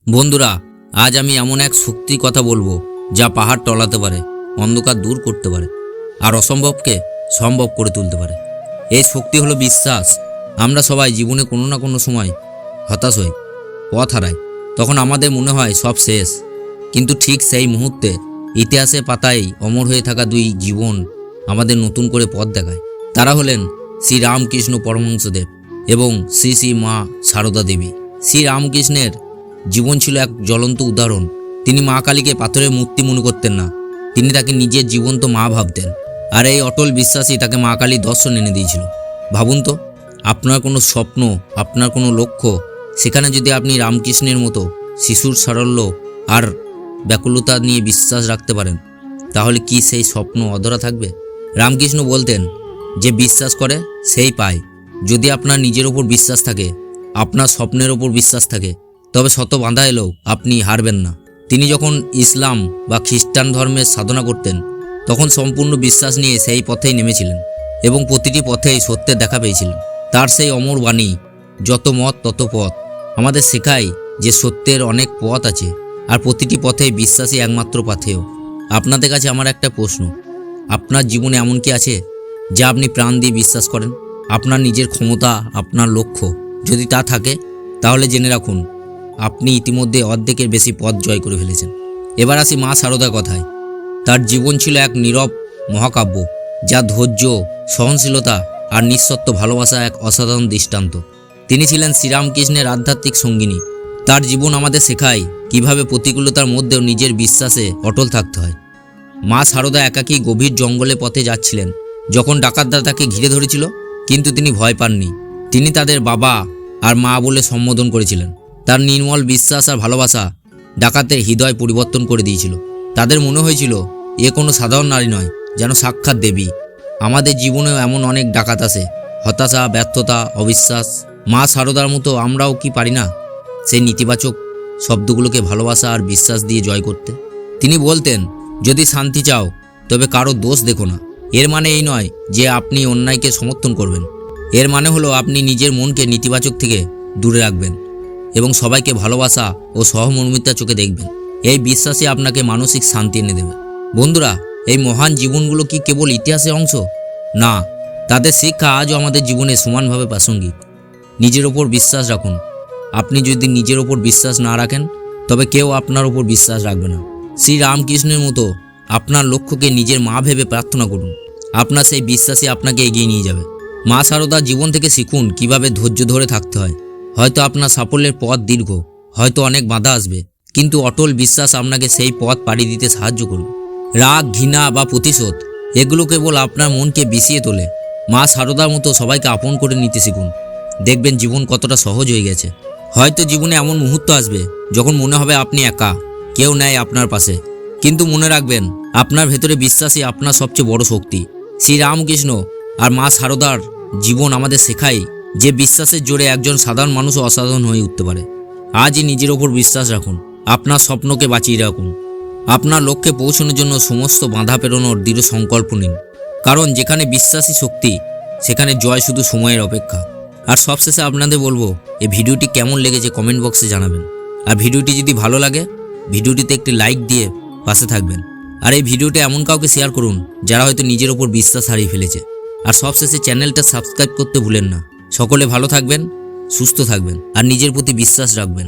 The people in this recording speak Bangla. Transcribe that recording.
বন্ধুরা, আজ আমি এমন এক শক্তির কথা বলবো যা পাহাড় টলাতে পারে, অন্ধকার দূর করতে পারে আর অসম্ভবকে সম্ভব করে তুলতে পারে। এই শক্তি হলো বিশ্বাস। আমরা সবাই জীবনে কোনো না কোনো সময় হতাশ হই, পথ হারাই, তখন আমাদের মনে হয় সব শেষ। কিন্তু ঠিক সেই মুহূর্তে ইতিহাসের পাতায় অমর হয়ে থাকা দুই জীবন আমাদের নতুন করে পথ দেখায়। তারা হলেন শ্রী রামকৃষ্ণ পরমহংসদেব এবং শ্রী শ্রী মা সারদা দেবী। শ্রী রামকৃষ্ণের জীবন ছিল এক জ্বলন্ত উদাহরণ। তিনি মা কালীকে পাথরের মূর্তি মনে করতেন না, তিনি তাকে নিজের জীবন্ত মা ভাবতেন। আর এই অটল বিশ্বাসই তাকে মা কালীর দর্শন এনে দিয়েছিল। ভাবুন তো, আপনার কোনো স্বপ্ন, আপনার কোনো লক্ষ্য, সেখানে যদি আপনি রামকৃষ্ণের মতো শিশুর সারল্য আর ব্যাকুলতা নিয়ে বিশ্বাস রাখতে পারেন, তাহলে কি সেই স্বপ্ন অধরা থাকবে? রামকৃষ্ণ বলতেন, যে বিশ্বাস করে সেই পায়। যদি আপনার নিজের ওপর বিশ্বাস থাকে, আপনার স্বপ্নের ওপর বিশ্বাস থাকে, তবে শত বাধা এলেও আপনি হারবেন না। তিনি যখন ইসলাম বা খ্রিস্টান ধর্মের সাধনা করতেন, তখন সম্পূর্ণ বিশ্বাস নিয়ে সেই পথেই নেমেছিলেন এবং প্রতিটি পথেই সত্যের দেখা পেয়েছিলেন। তার সেই অমর বাণী, যত মত তত পথ, আমাদের শেখায় যে সত্যের অনেক পথ আছে আর প্রতিটি পথেই বিশ্বাসই একমাত্র পাথেয়। আপনাদের কাছে আমার একটা প্রশ্ন, আপনার জীবনে এমন কি আছে যা আপনি প্রাণ দিয়ে বিশ্বাস করেন? আপনার নিজের ক্ষমতা, আপনার লক্ষ্য যদি তা থাকে, তাহলে জেনে রাখুন আপনি ইতিমধ্যে অর্ধেকের বেশি পথ জয় করে ফেলেছেন। এবার আসি মা সারদার কথায়। তার জীবন ছিল এক নীরব মহাকাব্য, যা ধৈর্য, সহনশীলতা আর নিঃস্বার্থ ভালোবাসা এক অসাধারণ দৃষ্টান্ত। তিনি ছিলেন শ্রীরামকৃষ্ণের আধ্যাত্মিক সঙ্গিনী। তার জীবন আমাদের শেখায় কিভাবে প্রতিকূলতার মধ্যেও নিজের বিশ্বাসে অটল থাকতে হয়। মা সারদা একাকী গভীর জঙ্গলে পথে যাচ্ছিলেন যখন ডাকাতরা তাকে ঘিরে ধরেছিল, কিন্তু তিনি ভয় পাননি। তিনি তাদের বাবা আর মা বলে সম্বোধন করেছিলেন। তার নির্মল বিশ্বাস আর ভালোবাসা ডাকাতের হৃদয় পরিবর্তন করে দিয়েছিল। তাদের মনে হয়েছিল এ কোনো সাধারণ নারী নয়, যেন সাক্ষাৎ দেবী। আমাদের জীবনেও এমন অনেক ডাকাত আছে, হতাশা, ব্যর্থতা, অবিশ্বাস। মা সারদার মতো আমরাও কি পারি না সেই নেতিবাচক শব্দগুলোকে ভালোবাসা আর বিশ্বাস দিয়ে জয় করতে? তিনি বলতেন, যদি শান্তি চাও তবে কারো দোষ দেখো না। এর মানে এই নয় যে আপনি অন্যায়কে সমর্থন করবেন। এর মানে হলো আপনি নিজের মনকে নেতিবাচক থেকে দূরে রাখবেন এবং সবাইকে ভালোবাসা ও সহমর্মিতার চোখে দেখবেন। এই বিশ্বাসই আপনাকে মানসিক শান্তি এনে দেবে। বন্ধুরা, এই মহান জীবনগুলো কি কেবল ইতিহাসের অংশ? না, তাদের শিক্ষা আজও আমাদের জীবনে সমানভাবে প্রাসঙ্গিক। নিজের ওপর বিশ্বাস রাখুন। আপনি যদি নিজের ওপর বিশ্বাস না রাখেন, তবে কেউ আপনার ওপর বিশ্বাস রাখবে না। শ্রী রামকৃষ্ণের মতো আপনার লক্ষ্যকে নিজের মা ভেবে প্রার্থনা করুন। আপনার সেই বিশ্বাসই আপনাকে এগিয়ে নিয়ে যাবে। মা সারদার জীবন থেকে শিখুন কিভাবে ধৈর্য ধরে থাকতে হয়। হয়তো আপনার সাফল্যের পথ দীর্ঘ, হয়তো অনেক বাধা আসবে, কিন্তু অটল বিশ্বাস আপনাকে সেই পথ পাড়ি দিতে সাহায্য করবে। রাগ, ঘৃণা বা প্রতিশোধ, এগুলো কেবল আপনার মনকে বিষিয়ে তোলে। মা সারদার মতো সবাইকে আপন করে নিতে শিখুন। দেখবেন জীবন কতটা সহজ হয়ে গেছে। হয়তো জীবনে এমন মুহূর্ত আসবে যখন মনে হবে আপনি একা, কেউ নেই আপনার পাশে, কিন্তু মনে রাখবেন আপনার ভেতরে বিশ্বাসই আপনার সবচেয়ে বড় শক্তি। শ্রী রামকৃষ্ণ আর মা সারদার জীবন আমাদের শেখায় যে বিশ্বাসের জোরে একজন সাধারণ মানুষও অসাধারণ হয়ে উঠতে পারে। আজই নিজের ওপর বিশ্বাস রাখুন, আপনার স্বপ্নকে বাঁচিয়ে রাখুন। আপনার লক্ষ্যে পৌঁছানোর জন্য সমস্ত বাধা পেরোনোর দৃঢ় সংকল্প নিন, কারণ যেখানে বিশ্বাসী শক্তি, সেখানে জয় শুধু সময়ের অপেক্ষা। আর সবশেষে আপনাদের বলবো, এই ভিডিওটি কেমন লেগেছে কমেন্ট বক্সে জানাবেন। আর ভিডিওটি যদি ভালো লাগে, ভিডিওটিতে একটি লাইক দিয়ে পাশে থাকবেন। আর এই ভিডিওটি এমন কাউকে শেয়ার করুন যারা হয়তো নিজের ওপর বিশ্বাস হারিয়ে ফেলেছে। আর সবশেষে চ্যানেলটা সাবস্ক্রাইব করতে ভুলেন না। সকলে ভালো থাকবেন, সুস্থ থাকবেন আর নিজের প্রতি বিশ্বাস রাখবেন।